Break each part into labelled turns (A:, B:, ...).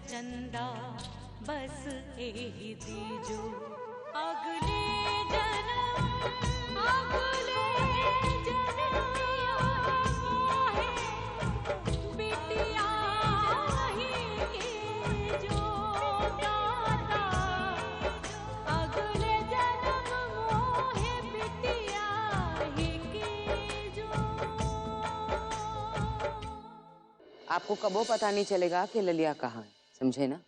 A: चंदा बस एही दीजो अगले जन्म मोहे बिटिया ही के जो दाता अगले जन्म मोहे बिटिया ही के जो।
B: आपको कबो पता नहीं चलेगा कि ललिया कहाँ है, समझे ना?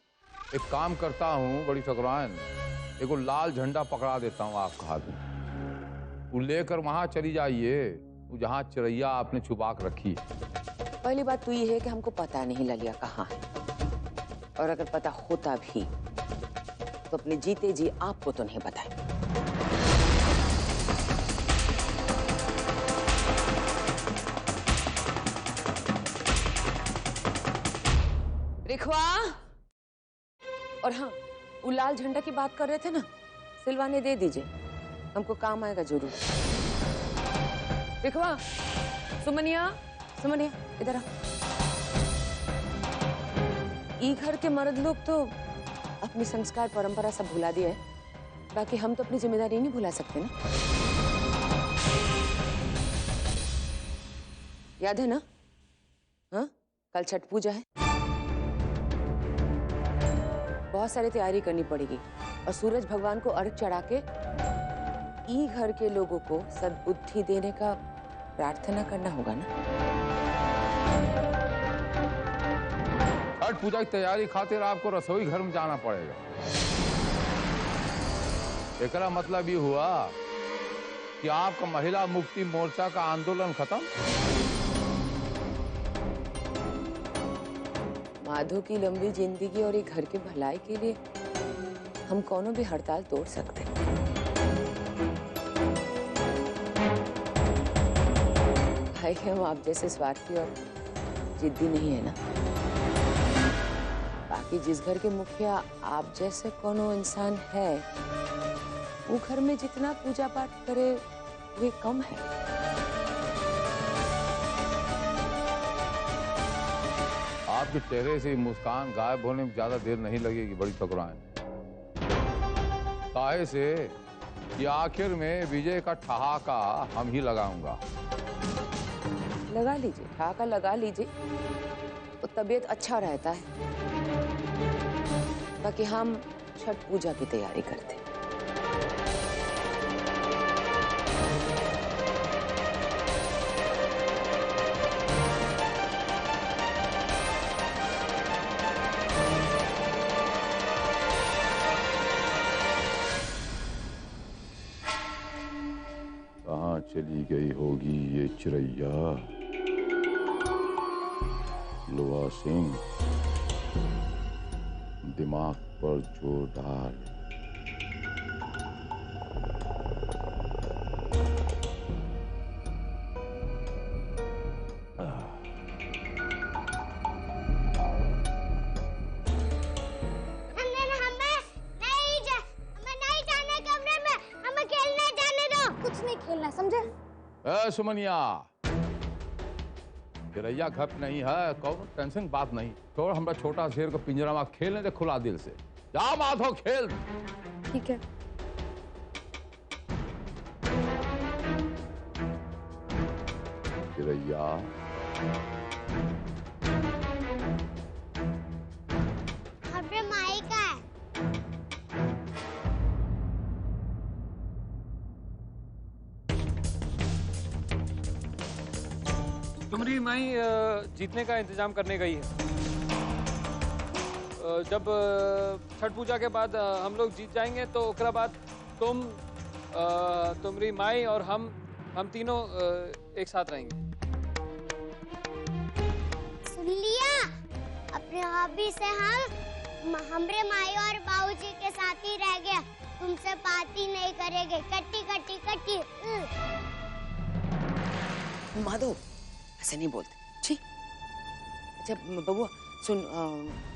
C: एक काम करता हूँ बड़ी ठकुराइन, एगो लाल झंडा पकड़ा देता हूँ आपका हाथ में, वो लेकर वहां चली जाइए जहाँ चिड़ैया आपने छुपा के रखी है।
B: पहली बात तो ये है कि हमको पता नहीं ललिया कहाँ है, और अगर पता होता भी तो अपने जीते जी आपको तो नहीं बताए। रिखवा, और हाँ, वो लाल झंडा की बात कर रहे थे ना, सिलवा ने दे दीजिए, हमको काम आएगा जरूर। रिखवा, सुमनिया, सुमनिया इधर आ। ई घर के मर्द लोग तो अपनी संस्कार परंपरा सब भुला दिए, बाकी हम तो अपनी जिम्मेदारी नहीं भुला सकते ना। याद है ना? हाँ, कल छठ पूजा है, बहुत सारी तैयारी करनी पड़ेगी, और सूरज भगवान को अर्घ चढ़ा के ई घर के लोगों को सद्बुद्धि देने का प्रार्थना करना होगा ना।
C: छठ पूजा की तैयारी खातिर आपको रसोई घर में जाना पड़ेगा। एकरा मतलब ये हुआ कि आपका महिला मुक्ति मोर्चा का आंदोलन खत्म।
B: माधो की लंबी जिंदगी और एक घर की भलाई के लिए हम कौनों भी हड़ताल तोड़ सकते हैं। भाई हम आप जैसे स्वार्थी और जिद्दी नहीं है ना। बाकी जिस घर के मुखिया आप जैसे कोनो इंसान है, वो घर में जितना पूजा पाठ करे वे कम है।
C: आपके चेहरे से मुस्कान गायब होने में ज्यादा देर नहीं लगेगी बड़ी ठकुराइन। काहे से कि आखिर में विजय का ठहाका हम ही लगाऊंगा।
B: लगा लीजिए, ठहाका लगा लीजिए, तो तबीयत अच्छा रहता है। बाकी हम छठ पूजा की तैयारी करते हैं।
C: कहाँ चली गई होगी ये चिड़ैया? लोहा सिंह, दिमाग पर जोर डाल। सुमनिया, चिड़ैया घप नहीं है, कौन टेंशन बात नहीं। छोड़ हमरा छोटा शेर को पिंजरा में खेलने दे खुला दिल से। जा माधो खेल।
D: ठीक है।
C: चिड़ैया,
E: हमरे माई का है।
F: तुम्हारी माई जीतने का इंतजाम करने गई है। जब छठ पूजा के बाद हम लोग जीत जाएंगे तो उसके बाद तुम्हारी माई और हम तीनों एक साथ रहेंगे।
E: सुन लिया? अपने हॉबी से हमरे माई और बाबूजी के साथ ही रह गया, तुमसे बात ही नहीं करेंगे। कट्टी कट्टी कट्टी।
B: माधो, ऐसे नहीं बोलते। छी। अच्छा बबुआ सुन,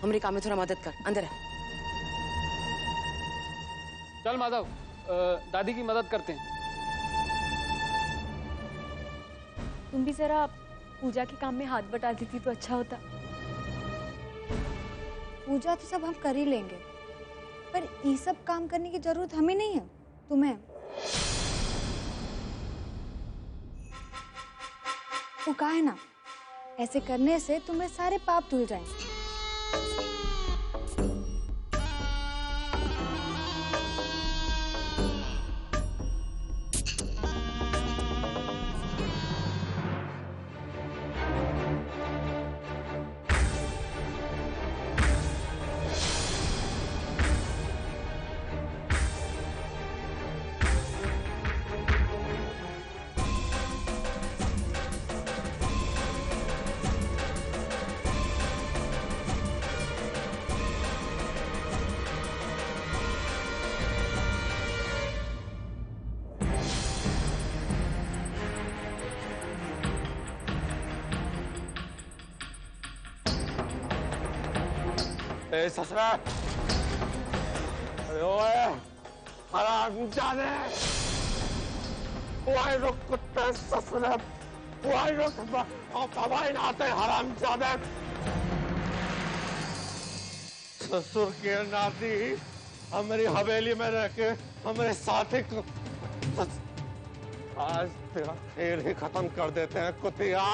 B: हमरे काम में थोड़ा मदद कर, अंदर है।
F: चल माधव, दादी की मदद करते हैं।
D: तुम भी जरा पूजा के काम में हाथ बटा देती तो अच्छा होता। पूजा तो सब हम कर ही लेंगे, पर ये सब काम करने की जरूरत हमें नहीं है, तुम्हें। वो कहा है ना, ऐसे करने से तुम्हें सारे पाप धुल जाएंगे।
G: ए ससुरा, अरे ओए हरामजादे, वाई रुक कुत्ते ससुरा, वाई रुक हवाई नाते हरामजादे। ससुर के नाती हमारी हवेली में रह के हमारे साथी को आज तेरा खेल ही खत्म कर देते हैं कुतिया।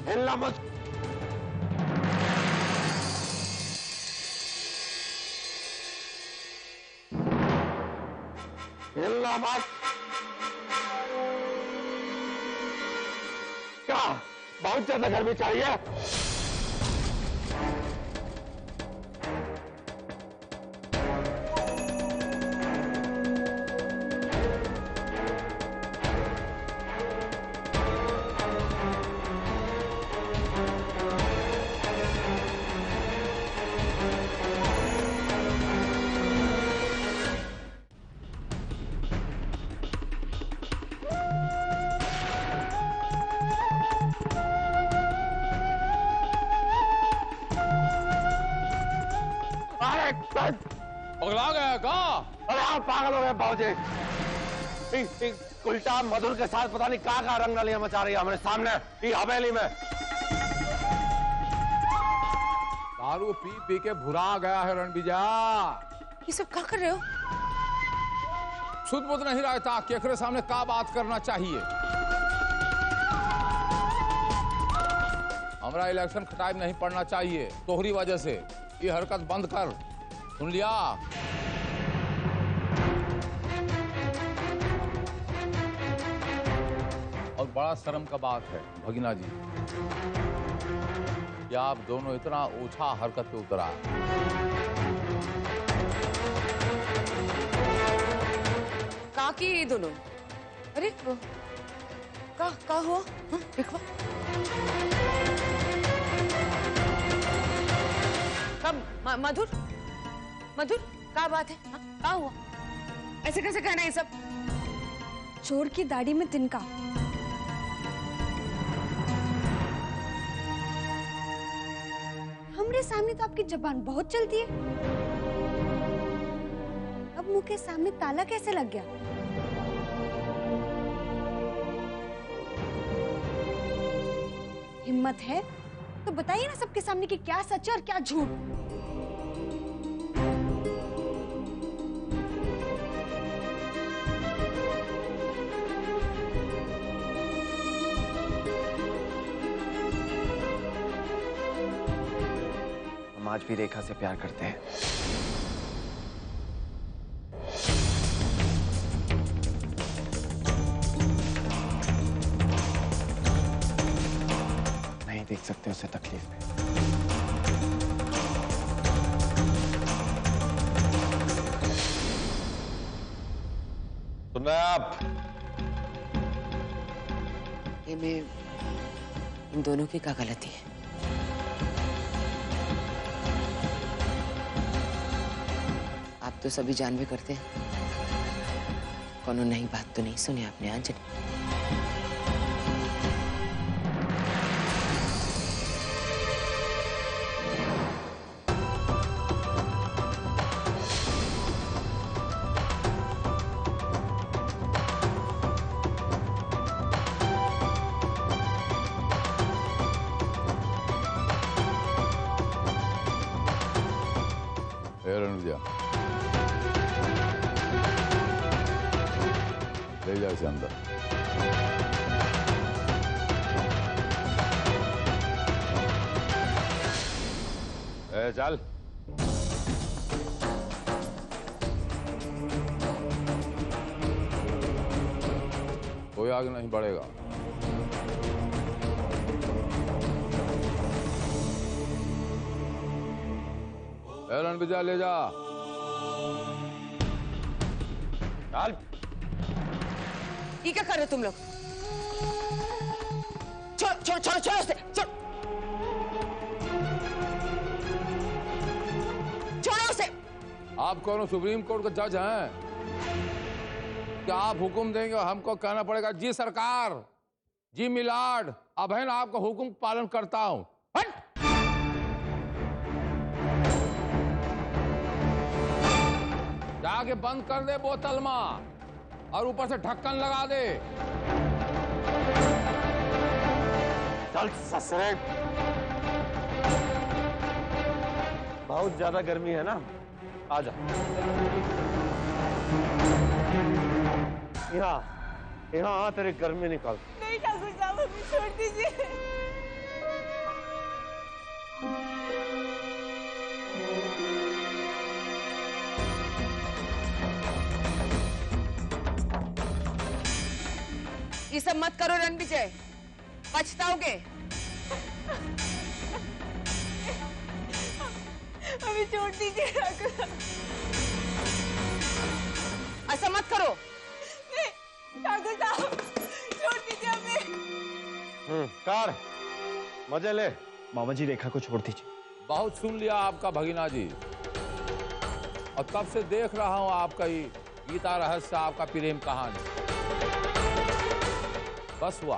G: हिलना मत। हिलना मत। क्या बहुत ज्यादा गर्मी चाहिए?
C: पगला गया का?
G: अरे आप पागल हो गए बाबूजी। उल्टा मधुर के साथ पता नहीं क्या रंगरलियां मचा रही है हमारे सामने ये हवेली में।
C: दारू पी पी के भुरा गया है रणबीजा।
B: ये सब क्या कर रहे हो?
C: शुद्ध बुद्ध नहीं रहता, केकरे सामने का बात करना चाहिए। हमारा इलेक्शन खटाई नहीं पड़ना चाहिए तोहरी वजह से। ये हरकत बंद कर, सुन लिया? और बड़ा शर्म का बात है भगीना जी कि आप दोनों इतना ओछा हरकत पे उतरा।
B: का की ये दोनों? अरे का हुआ? देखो कब मधुर क्या बात है? क्या हुआ? ऐसे कैसे कहना है सब?
D: चोर की दाढ़ी में तिनका। हमरे सामने तो आपकी जबान बहुत चलती है, अब मुंह के सामने ताला कैसे लग गया? हिम्मत है तो बताइए ना सबके सामने कि क्या सच है और क्या झूठ।
H: हम आज भी रेखा से प्यार करते हैं। नहीं देख सकते उसे तकलीफ में।
G: सुन रहे आप?
B: ये में इन दोनों की क्या गलती है? आप तो सभी जानवे करते हैं, कोनो नई बात तो नहीं सुनी आपने आज।
C: लिया, ले जा इसे अंदर। ए, चल। कोई आगे नहीं बढ़ेगा। रणविजय ले जा। चल।
B: ये क्या कर रहे हो तुम लोग? छोड़ो छोड़ो छोड़ो छोड़ो उसे, छोड़ो छोड़ो उसे।
C: आप कौन सुप्रीम कोर्ट के जज हैं? क्या आप हुक्म देंगे और हमको कहना पड़ेगा जी सरकार, जी मिलाड, अब है ना आपका हुक्म पालन करता हूं। हट! जाके बंद कर दे बोतल में और ऊपर से ढक्कन लगा दे।
G: चल ससुरे। बहुत ज्यादा गर्मी है ना, आ जा। यहाँ यहाँ आ, तेरी गर्मी निकाल।
A: नहीं ठाकुर साहब, हमें छोड़ दीजिए।
B: ये सब मत करो रणविजय, पछताओगे।
A: हमें छोड़ दीजिए ठाकुर साहब।
B: ऐसा मत करो।
A: ठाकुर साहब, छोड़ दीजिए हमें।
G: कार मजे ले।
H: मामा जी रेखा को छोड़ दीजिए।
C: बहुत सुन लिया आपका भगीना जी, और तब से देख रहा हूं आपका ये गीता रहस्य, आपका प्रेम कहानी। बस हुआ,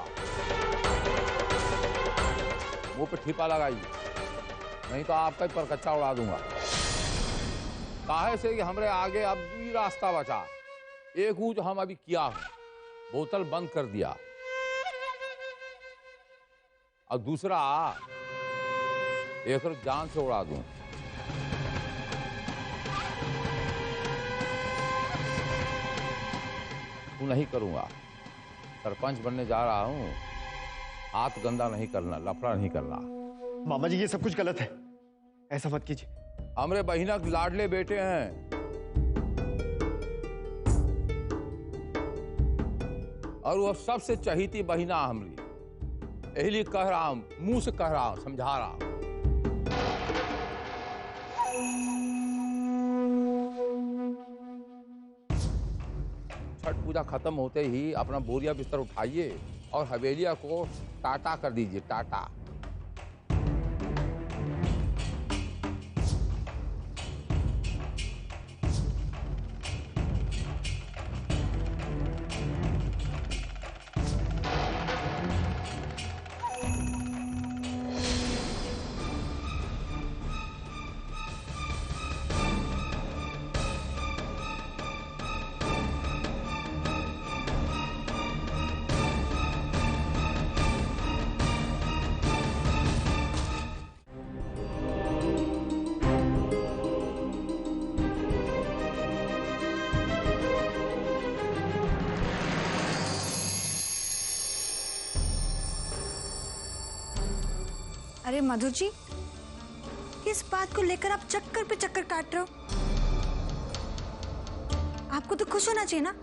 C: मुंह पे ठीपा लगाइए, नहीं तो आपका ही परकच्चा उड़ा दूंगा। काहे से कि हमरे आगे अब भी रास्ता बचा। एक वो जो हम अभी किया हूं, बोतल बंद कर दिया, और दूसरा एक तरफ जान से उड़ा दूं। वो नहीं करूंगा। सरपंच बनने जा रहा हूं, हाथ गंदा नहीं करना, लफड़ा नहीं करना।
H: मामा जी ये सब कुछ गलत है, ऐसा मत कीजिए।
C: हमरे बहिना के लाडले बेटे हैं, और वो सबसे चहीती बहिना हमरी। यही लिए कह रहा हूं, मुंह से कह रहा हूं, समझा रहा हूं। छठ पूजा खत्म होते ही अपना बोरिया बिस्तर उठाइए और हवेलिया को टाटा कर दीजिए, टाटा।
D: अरे मधुर जी, किस बात को लेकर आप चक्कर पे चक्कर काट रहे हो? आपको तो खुश होना चाहिए ना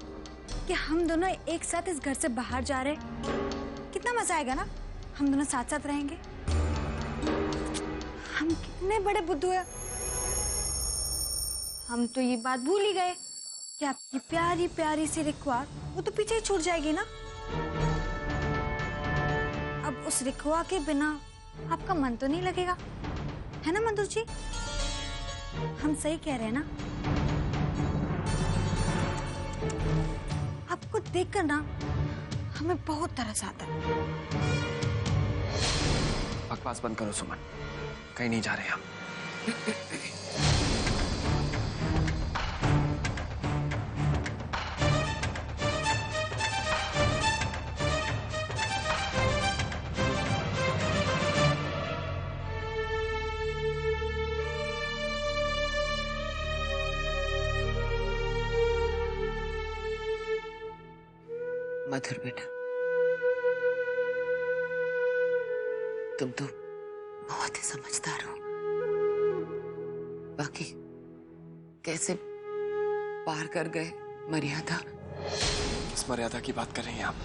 D: कि हम दोनों एक साथ इस घर से बाहर जा रहे हैं। कितना मजा आएगा ना, हम दोनों साथ साथ रहेंगे। हम कितने बड़े बुद्धू हैं। हम तो ये बात भूल ही गए कि आपकी प्यारी प्यारी सी रिक्वा वो तो पीछे ही छूट जाएगी ना। अब उस रिक्वा के बिना आपका मन तो नहीं लगेगा, है ना मधुर जी? हम सही कह रहे हैं ना? आपको देखकर ना हमें बहुत तरस आता है।
H: बकवास बंद करो सुमन, कहीं नहीं जा रहे हम।
B: मधुर बेटा, तुम तो बहुत ही समझदार हो। बाकी कैसे पार कर गए मर्यादा?
I: किस मर्यादा की बात कर रही हैं आप?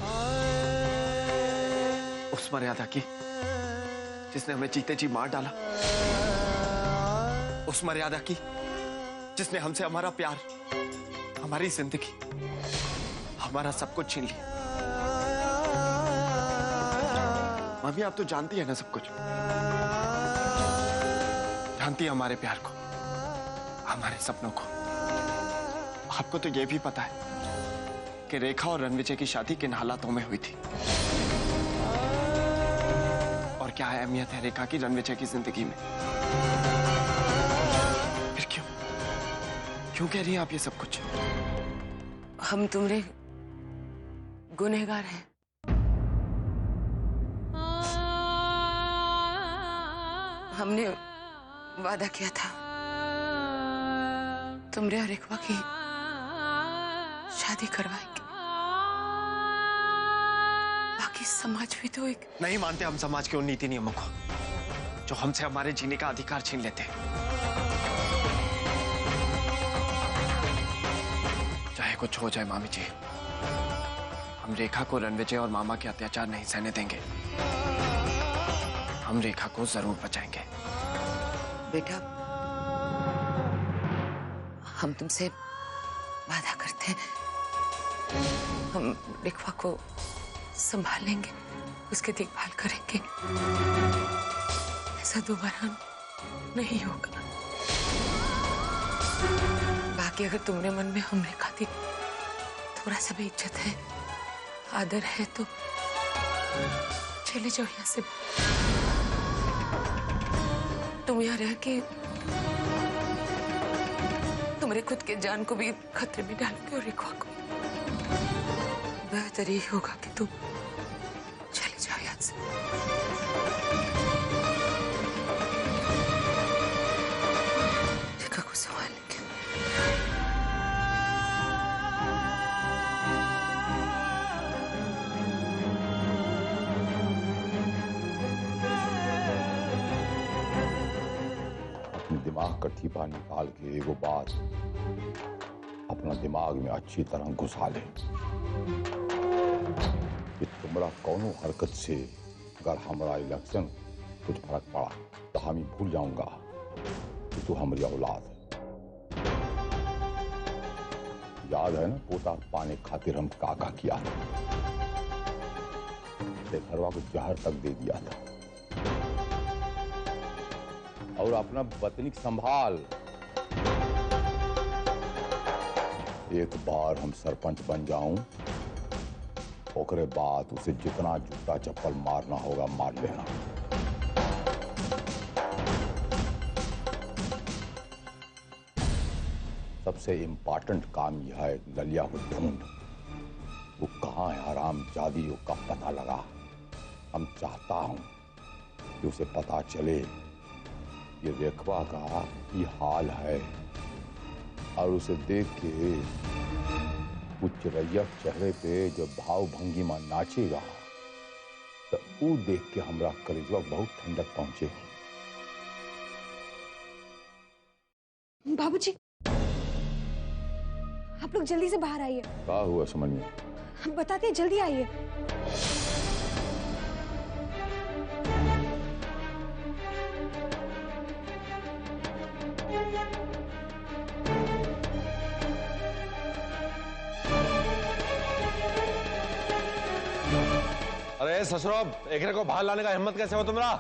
I: उस मर्यादा की जिसने हमें जीते जी मार डाला, उस मर्यादा की जिसने हमसे हमारा प्यार, हमारी जिंदगी, हमारा सब कुछ छीन लिया। मम्मी आप तो जानती है ना सब कुछ, जानती है हमारे प्यार को, हमारे सपनों को। आपको तो ये भी पता है कि रेखा और रणविजय की शादी किन हालातों में हुई थी, और क्या अहमियत है रेखा की रणविजय की जिंदगी में। फिर क्यों कह रही हैं आप ये सब कुछ?
B: हम तुम्हारे गुनहगार हैं। हमने वादा किया था तुमरे और रेखा की शादी करवाएंगे। बाकी समाज भी तो एक...
I: नहीं मानते हम समाज के उन नीति नियमों को जो हमसे हमारे जीने का अधिकार छीन लेते हैं। चाहे कुछ हो जाए मामी जी, हम रेखा को रणविजय और मामा के अत्याचार नहीं सहने देंगे। हम रेखा को जरूर बचाएंगे।
B: बेटा, हम तुमसे वादा करते हैं, हम रेखा को संभालेंगे, उसकी देखभाल करेंगे। ऐसा दोबारा नहीं होगा। बाकी अगर तुमने मन में हम रेखा की थोड़ा सा भी इज्जत है, आदर है, तो चले जाओ यहाँ से। तुम यहाँ रह के तुम्हारे खुद के जान को भी खतरे में डालोगे और रेखा को। बेहतर यही होगा कि तुम चले जाओ यहाँ से। रेखा को संभाल लेंगे।
C: दिमाग का ठीपा निकाल के एगो बात अपना दिमाग में अच्छी तरह घुसा ले कि तुम्हारा कौनो हरकत से अगर हमारा इलेक्शन कुछ फर्क पड़ा तो हम ही भूल जाऊंगा कि तू हमारी औलाद है। याद है ना पोता पाने खातिर हम काका किया था, घरवा को जहर तक दे दिया था। और अपना बतनिक संभाल। एक बार हम सरपंच बन जाऊं, ओकरे बाद उसे जितना जूता चप्पल मारना होगा मार लेना। सबसे इम्पोर्टेंट काम यह है ललिया को ढूंढ। वो कहाँ है हरामजादी, का पता लगा। हम चाहता हूं कि उसे पता चले ये रेखवा का ये हाल है, और उसे देख के उच्च रैयत चेहरे पे जो भाव भंगी में नाचेगा तो वो देख के हमरा कलेजवा बहुत ठंडक पहुंचेगी।
D: बाबूजी, आप लोग जल्दी से बाहर आइए।
C: क्या हुआ समनिया?
D: हम बताते हैं, जल्दी आइए।
G: अरे ससुरो, एकरे को बाहर लाने का हिम्मत कैसे हो तुम्हारा?